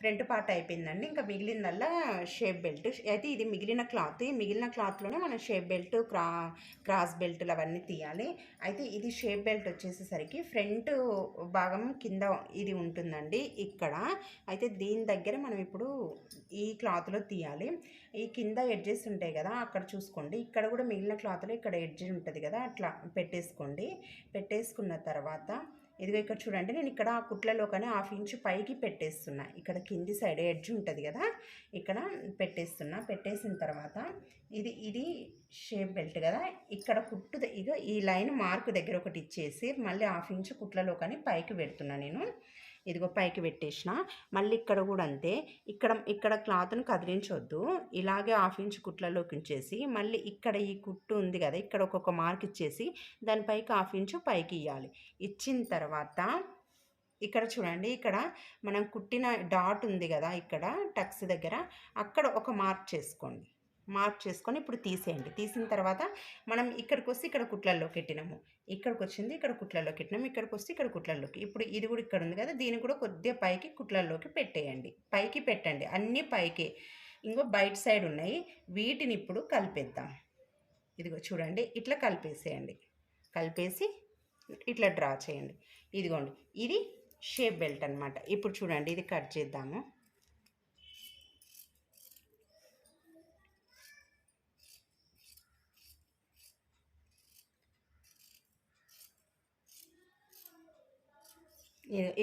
Front part అయిపోయిందండి. ఇంకా మిగిలిందల్లా shape belt. అయితే ఇది మిగిలిన క్లాత్. ఈ మిగిలిన క్లాత్లోనే మనం షేప్ బెల్ట్, క్రాస్ బెల్ట్లు అవన్నీ తీయాలి. అయితే ఇది షేప్ బెల్ట్ వచ్చేసేసరికి ఫ్రంట్ భాగం కింద ఇది ఉంటుందండి ఇక్కడ. అయితే దీని దగ్గర మనం ఇప్పుడు ఈ క్లాత్లో తీయాలి. ఈ కింద ఎడ్జెస్ ఉంటాయి కదా, అక్కడ చూసుకోండి. ఇక్కడ కూడా మిగిలిన క్లాత్లో ఇక్కడ ఎడ్జ్ ఉంటుంది కదా, అట్లా పెట్టేసుకోండి. పెట్టేసుకున్న తర్వాత ఇదిగో ఇక్కడ చూడండి, నేను ఇక్కడ ఆ కుట్లలో కానీ 1/2 ఇంచు పైకి పెట్టేస్తున్నా. ఇక్కడ కింది సైడ్ ఎడ్జ్ ఉంటుంది కదా, ఇక్కడ పెట్టేస్తున్నా. పెట్టేసిన తర్వాత ఇది షేప్ బెల్ట్ కదా, ఇక్కడ కుట్టు ఇక ఈ లైన్ మార్క్ దగ్గర ఒకటి ఇచ్చేసి మళ్ళీ 1/2 ఇంచు కుట్లలో కానీ పైకి పెడుతున్నా నేను. ఇదిగో పైకి పెట్టేసిన. మళ్ళీ ఇక్కడ కూడా అంతే. ఇక్కడ క్లాత్ను కదిలించొద్దు, ఇలాగే 1/2 ఇంచు కుట్లలోకి ఉంచేసి మళ్ళీ ఇక్కడ ఈ కుట్టు ఉంది కదా, ఇక్కడ ఒక్కొక్క మార్క్ ఇచ్చేసి దానిపైకి 1/2 ఇంచు పైకి ఇవ్వాలి. ఇచ్చిన తర్వాత ఇక్కడ చూడండి, ఇక్కడ మనం కుట్టిన డాట్ ఉంది కదా, ఇక్కడ టక్స్ దగ్గర అక్కడ ఒక మార్క్ చేసుకోండి. మార్క్ చేసుకొని ఇప్పుడు తీసేయండి. తీసిన తర్వాత మనం ఇక్కడికి వస్తే ఇక్కడ కుట్లల్లోకి పెట్టినాము, ఇక్కడికి వచ్చింది ఇక్కడ కుట్లల్లోకి పెట్టినాము, ఇక్కడికి వస్తే ఇక్కడ కుట్లల్లోకి. ఇప్పుడు ఇది కూడా ఇక్కడ ఉంది కదా, దీన్ని కూడా కొద్దిగా పైకి కుట్లల్లోకి పెట్టేయండి. పైకి పెట్టండి, అన్నీ పైకి. ఇంకో బయట సైడ్ ఉన్నాయి, వీటిని ఇప్పుడు కలిపేద్దాం. ఇదిగో చూడండి, ఇట్లా కలిపేసేయండి. కలిపేసి ఇట్లా డ్రా చేయండి. ఇదిగోండి, ఇది షేప్ బెల్ట్ అనమాట. ఇప్పుడు చూడండి, ఇది కట్ చేద్దాము.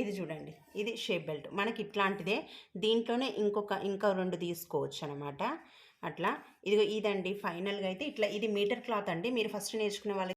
ఇది చూడండి, ఇది షేప్ బెల్ట్ మనకి ఇట్లాంటిదే. దీంట్లోనే ఇంకా 2 తీసుకోవచ్చు అనమాట. అట్లా ఇదిగో ఇదండి ఫైనల్గా అయితే ఇట్లా. ఇది మీటర్ క్లాత్ అండి. మీరు ఫస్ట్ నేర్చుకునే వాళ్ళకి